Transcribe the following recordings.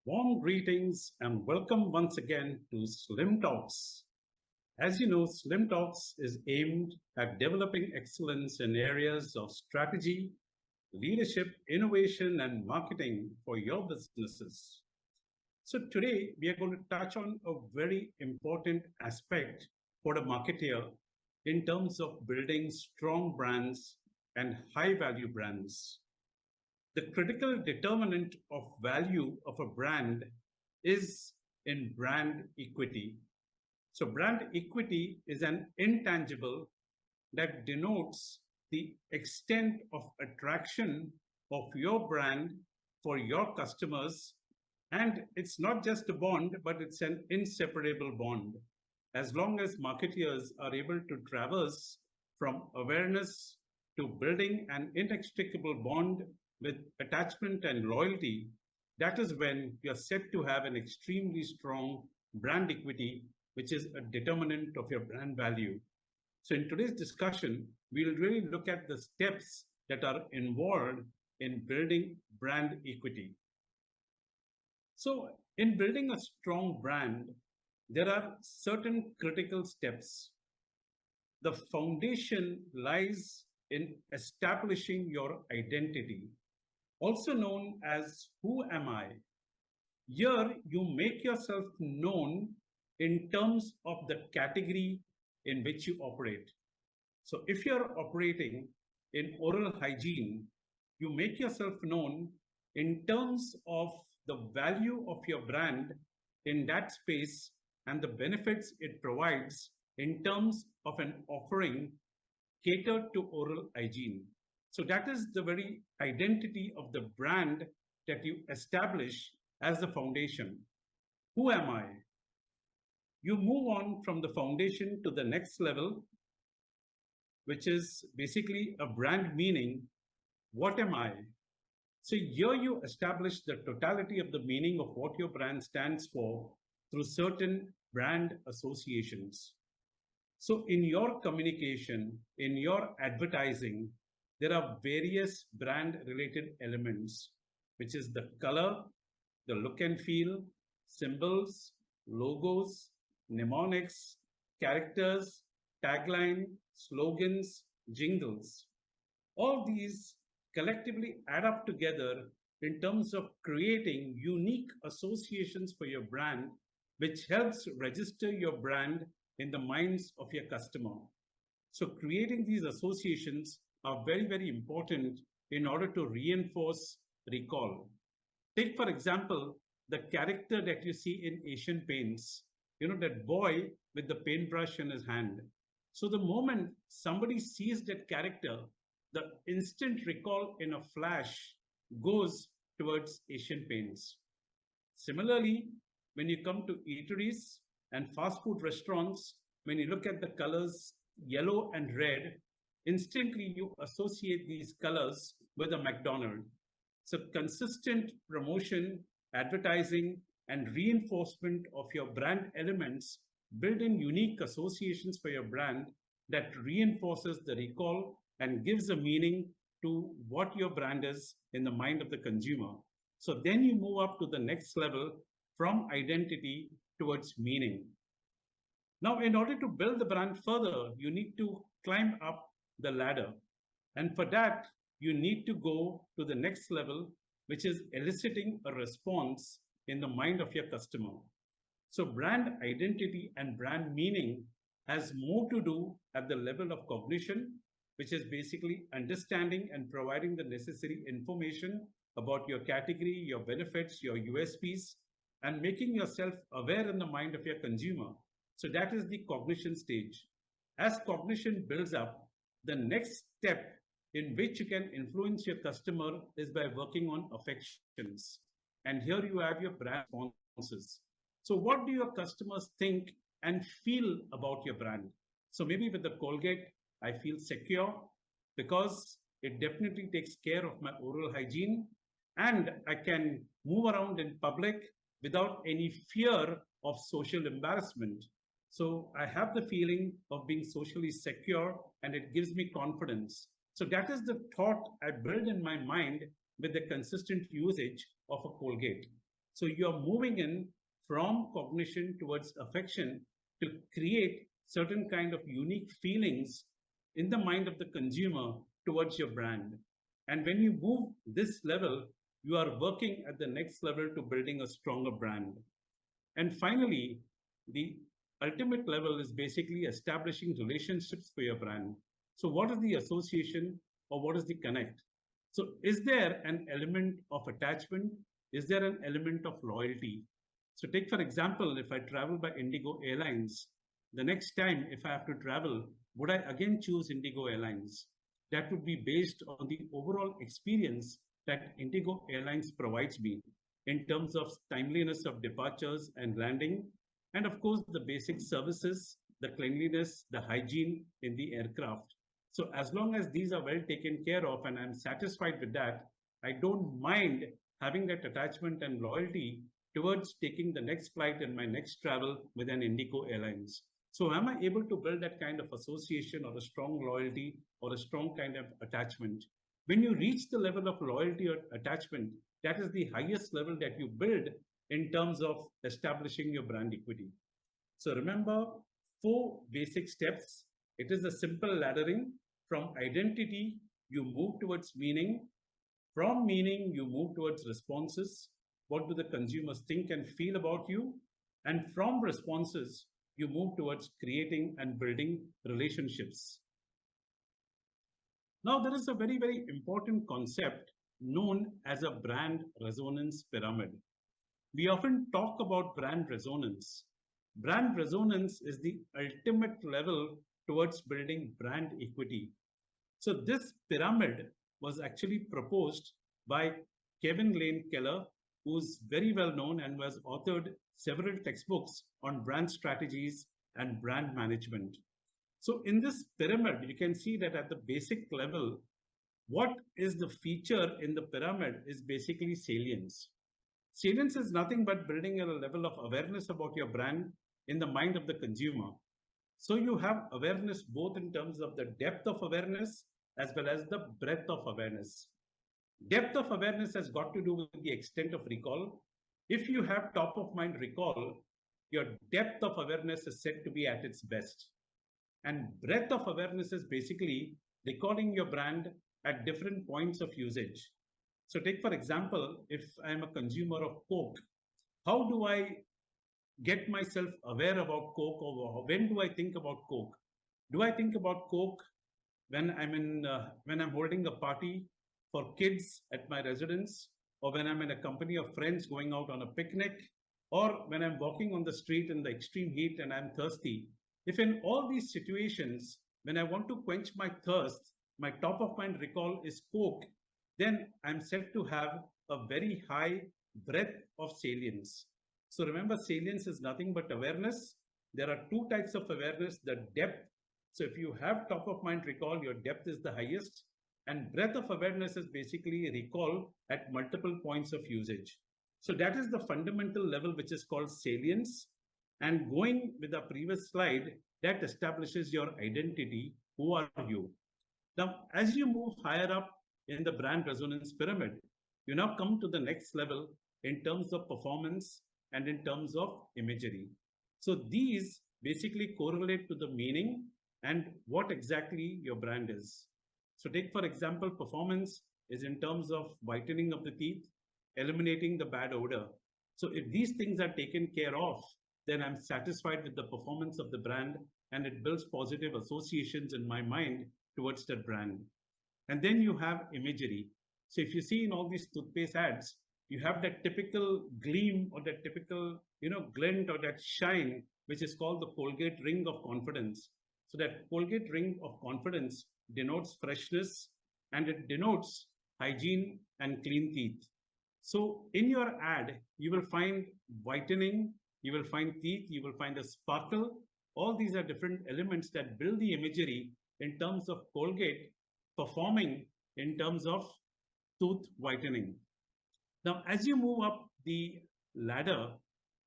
Warm greetings and welcome once again to Slim Talks. As you know, Slim Talks is aimed at developing excellence in areas of strategy, leadership, innovation, and marketing for your businesses. So, today we are going to touch on a very important aspect for the marketeer in terms of building strong brands and high value brands. The critical determinant of value of a brand is in brand equity. So, brand equity is an intangible that denotes the extent of attraction of your brand for your customers. And it's not just a bond, but it's an inseparable bond. As long as marketeers are able to traverse from awareness to building an inextricable bond with attachment and loyalty, that is when you're set to have an extremely strong brand equity, which is a determinant of your brand value. So, in today's discussion, we'll really look at the steps that are involved in building brand equity. So, in building a strong brand, there are certain critical steps. The foundation lies in establishing your identity, also known as who am I? Here, you make yourself known in terms of the category in which you operate. So, if you're operating in oral hygiene, you make yourself known in terms of the value of your brand in that space and the benefits it provides in terms of an offering catered to oral hygiene. So that is the very identity of the brand that you establish as the foundation. Who am I? You move on from the foundation to the next level, which is basically a brand meaning. What am I? So here you establish the totality of the meaning of what your brand stands for through certain brand associations. So in your communication, in your advertising, there are various brand related elements, which is the color, the look and feel, symbols, logos, mnemonics, characters, tagline, slogans, jingles. All these collectively add up together in terms of creating unique associations for your brand, which helps register your brand in the minds of your customer. So creating these associations are very, very important in order to reinforce recall. Take, for example, the character that you see in Asian Paints, that boy with the paintbrush in his hand. So the moment somebody sees that character, the instant recall in a flash goes towards Asian Paints. Similarly, when you come to eateries and fast food restaurants, when you look at the colors yellow and red, instantly you associate these colors with a McDonald's. So consistent promotion, advertising, and reinforcement of your brand elements build in unique associations for your brand that reinforces the recall and gives a meaning to what your brand is in the mind of the consumer. So then you move up to the next level from identity towards meaning. Now, in order to build the brand further, you need to climb up the ladder. And for that, you need to go to the next level, which is eliciting a response in the mind of your customer. So brand identity and brand meaning has more to do at the level of cognition, which is basically understanding and providing the necessary information about your category, your benefits, your USPs, and making yourself aware in the mind of your consumer. So that is the cognition stage. As cognition builds up, the next step in which you can influence your customer is by working on affections. And here you have your brand responses. So what do your customers think and feel about your brand? So maybe with the Colgate, I feel secure because it definitely takes care of my oral hygiene and I can move around in public without any fear of social embarrassment. So I have the feeling of being socially secure and it gives me confidence. So that is the thought I build in my mind with the consistent usage of a Colgate. So you're moving in from cognition towards affection to create certain kind of unique feelings in the mind of the consumer towards your brand. And when you move this level, you are working at the next level to building a stronger brand. And finally, the ultimate level is basically establishing relationships for your brand. So, what is the association or what is the connect? So, is there an element of attachment? Is there an element of loyalty? So, take for example, if I travel by Indigo Airlines, the next time if I have to travel, would I again choose Indigo Airlines? That would be based on the overall experience that Indigo Airlines provides me in terms of timeliness of departures and landing, and of course, the basic services, the cleanliness, the hygiene in the aircraft. So, as long as these are well taken care of and I'm satisfied with that, I don't mind having that attachment and loyalty towards taking the next flight and my next travel with an Indigo Airlines. So, am I able to build that kind of association or a strong loyalty or a strong kind of attachment? When you reach the level of loyalty or attachment, that is the highest level that you build in terms of establishing your brand equity. So remember, 4 basic steps. It is a simple laddering. From identity, you move towards meaning. From meaning, you move towards responses. What do the consumers think and feel about you? And from responses, you move towards creating and building relationships. Now, there is a very, very important concept known as a brand resonance pyramid. We often talk about brand resonance. Brand resonance is the ultimate level towards building brand equity. So, this pyramid was actually proposed by Kevin Lane Keller, who's very well known and was authored several textbooks on brand strategies and brand management. So in this pyramid, you can see that at the basic level, what is the feature in the pyramid is basically salience. Salience is nothing but building a level of awareness about your brand in the mind of the consumer. So you have awareness both in terms of the depth of awareness as well as the breadth of awareness. Depth of awareness has got to do with the extent of recall. If you have top of mind recall, your depth of awareness is said to be at its best. And breadth of awareness is basically recalling your brand at different points of usage. So take for example, if I'm a consumer of Coke, how do I get myself aware about Coke, or when do I think about Coke? Do I think about Coke when I'm holding a party for kids at my residence, or when I'm in a company of friends going out on a picnic, or when I'm walking on the street in the extreme heat and I'm thirsty? If in all these situations, when I want to quench my thirst, my top of mind recall is Coke, then I'm said to have a very high breadth of salience. So remember, salience is nothing but awareness. There are 2 types of awareness, the depth. So if you have top of mind recall, your depth is the highest. And breadth of awareness is basically recall at multiple points of usage. So that is the fundamental level, which is called salience. And going with the previous slide, that establishes your identity. Who are you? Now, as you move higher up in the brand resonance pyramid, you now come to the next level in terms of performance and in terms of imagery. So these basically correlate to the meaning and what exactly your brand is. So take, for example, performance is in terms of whitening of the teeth, eliminating the bad odor. So if these things are taken care of, then I'm satisfied with the performance of the brand, and it builds positive associations in my mind towards that brand. And then you have imagery. So if you see in all these toothpaste ads, you have that typical gleam or that typical, glint or that shine, which is called the Colgate ring of confidence. So that Colgate ring of confidence denotes freshness, and it denotes hygiene and clean teeth. So in your ad, you will find whitening, you will find teeth, you will find a sparkle. All these are different elements that build the imagery in terms of Colgate performing in terms of tooth whitening. Now, as you move up the ladder,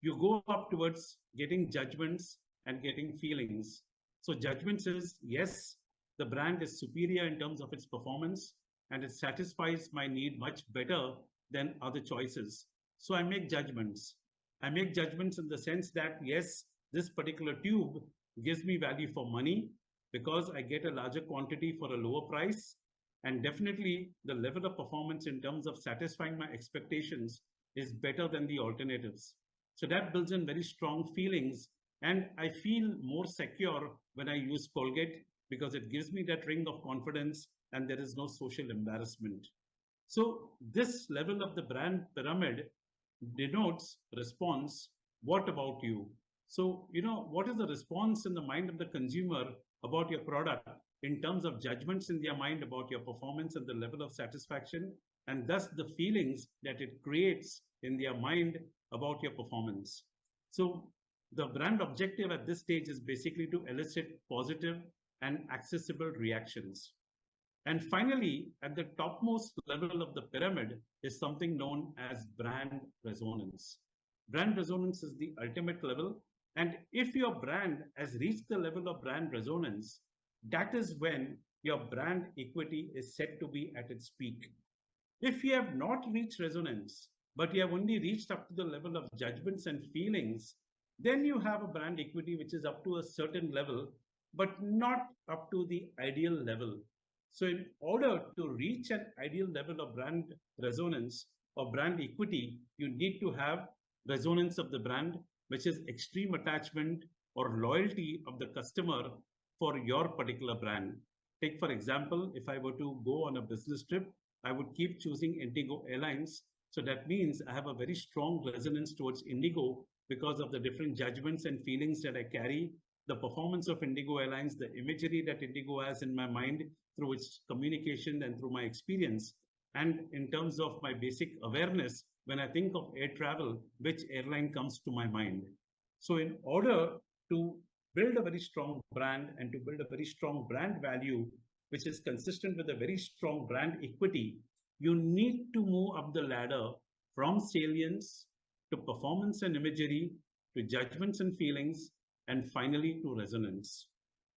you go up towards getting judgments and getting feelings. So judgments is, yes, the brand is superior in terms of its performance, and it satisfies my need much better than other choices. So I make judgments. I make judgments in the sense that, yes, this particular tube gives me value for money because I get a larger quantity for a lower price. And definitely the level of performance in terms of satisfying my expectations is better than the alternatives. So that builds in very strong feelings. And I feel more secure when I use Colgate because it gives me that ring of confidence and there is no social embarrassment. So this level of the brand pyramid denotes response. What about you? So, what is the response in the mind of the consumer about your product in terms of judgments in their mind about your performance and the level of satisfaction, and thus the feelings that it creates in their mind about your performance. So, the brand objective at this stage is basically to elicit positive and accessible reactions. And finally, at the topmost level of the pyramid is something known as brand resonance. Brand resonance is the ultimate level. And if your brand has reached the level of brand resonance, that is when your brand equity is said to be at its peak. If you have not reached resonance, but you have only reached up to the level of judgments and feelings, then you have a brand equity which is up to a certain level, but not up to the ideal level. So in order to reach an ideal level of brand resonance or brand equity, you need to have resonance of the brand, which is extreme attachment or loyalty of the customer for your particular brand. Take, for example, if I were to go on a business trip, I would keep choosing Indigo Airlines. So that means I have a very strong resonance towards Indigo because of the different judgments and feelings that I carry, the performance of Indigo Airlines, the imagery that Indigo has in my mind through its communication and through my experience. And in terms of my basic awareness, when I think of air travel, which airline comes to my mind? So in order to build a very strong brand and to build a very strong brand value, which is consistent with a very strong brand equity, you need to move up the ladder from salience to performance and imagery to judgments and feelings, and finally to resonance.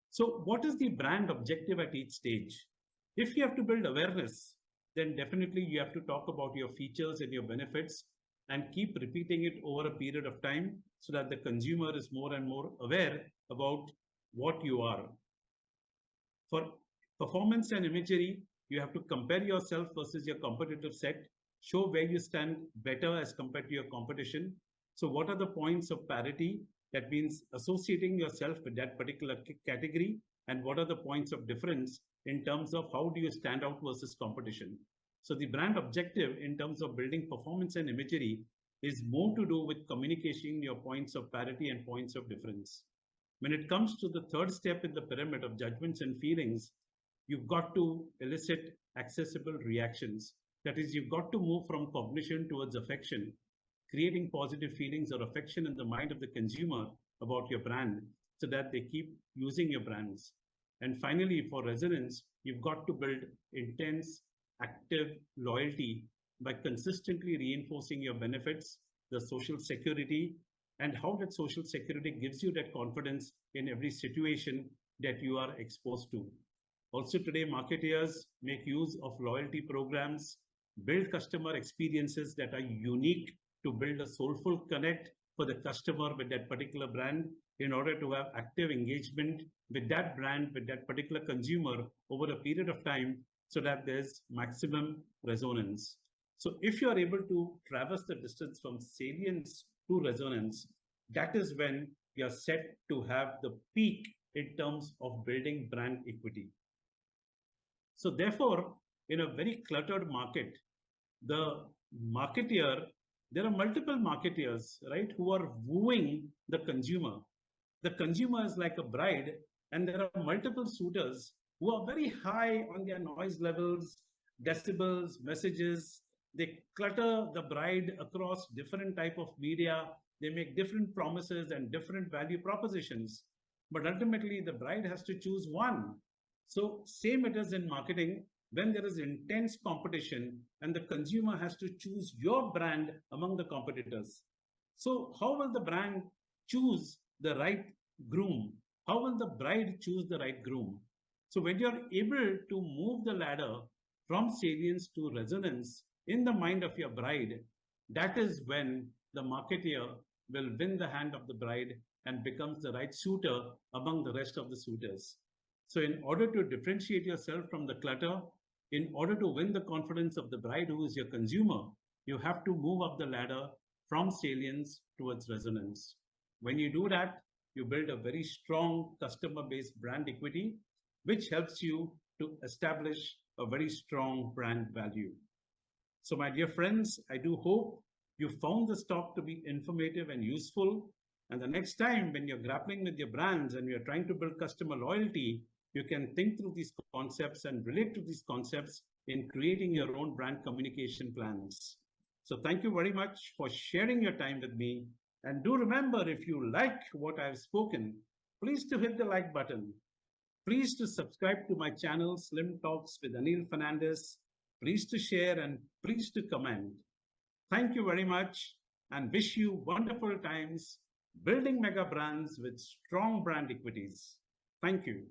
So what is the brand objective at each stage? If you have to build awareness, then definitely you have to talk about your features and your benefits and keep repeating it over a period of time so that the consumer is more and more aware about what you are. For performance and imagery, you have to compare yourself versus your competitive set, show where you stand better as compared to your competition. So what are the points of parity? That means associating yourself with that particular category, and what are the points of difference in terms of how do you stand out versus competition. So the brand objective in terms of building performance and imagery is more to do with communicating your points of parity and points of difference. When it comes to the third step in the pyramid of judgments and feelings, you've got to elicit accessible reactions. That is, you've got to move from cognition towards affection, creating positive feelings or affection in the mind of the consumer about your brand so that they keep using your brands. And finally, for resonance, you've got to build intense, active loyalty by consistently reinforcing your benefits, the social security, and how that social security gives you that confidence in every situation that you are exposed to. Also today, marketeers make use of loyalty programs, build customer experiences that are unique to build a soulful connect for the customer with that particular brand in order to have active engagement with that brand, with that particular consumer over a period of time so that there's maximum resonance. So if you are able to traverse the distance from salience to resonance, that is when you're set to have the peak in terms of building brand equity. So therefore, in a very cluttered market, the marketeer, there are multiple marketeers, right, who are wooing the consumer. The consumer is like a bride, and there are multiple suitors who are very high on their noise levels, decibels, messages. They clutter the bride across different type of media. They make different promises and different value propositions. But ultimately, the bride has to choose one. So same it is in marketing. When there is intense competition and the consumer has to choose your brand among the competitors. So how will the brand choose the right groom? How will the bride choose the right groom? So when you're able to move the ladder from salience to resonance in the mind of your bride, That is when the marketeer will win the hand of the bride and becomes the right suitor among the rest of the suitors. So, in order to differentiate yourself from the clutter, in order to win the confidence of the bride who is your consumer, you have to move up the ladder from salience towards resonance. When you do that, you build a very strong customer based brand equity, which helps you to establish a very strong brand value. So, my dear friends, I do hope you found this talk to be informative and useful. And the next time when you're grappling with your brands and you're trying to build customer loyalty, you can think through these concepts and relate to these concepts in creating your own brand communication plans. So, thank you very much for sharing your time with me. And do remember, if you like what I've spoken, please to hit the like button. Please to subscribe to my channel, Slim Talks with Anil Fernandes. Please to share and please to comment. Thank you very much and wish you wonderful times building mega brands with strong brand equities. Thank you.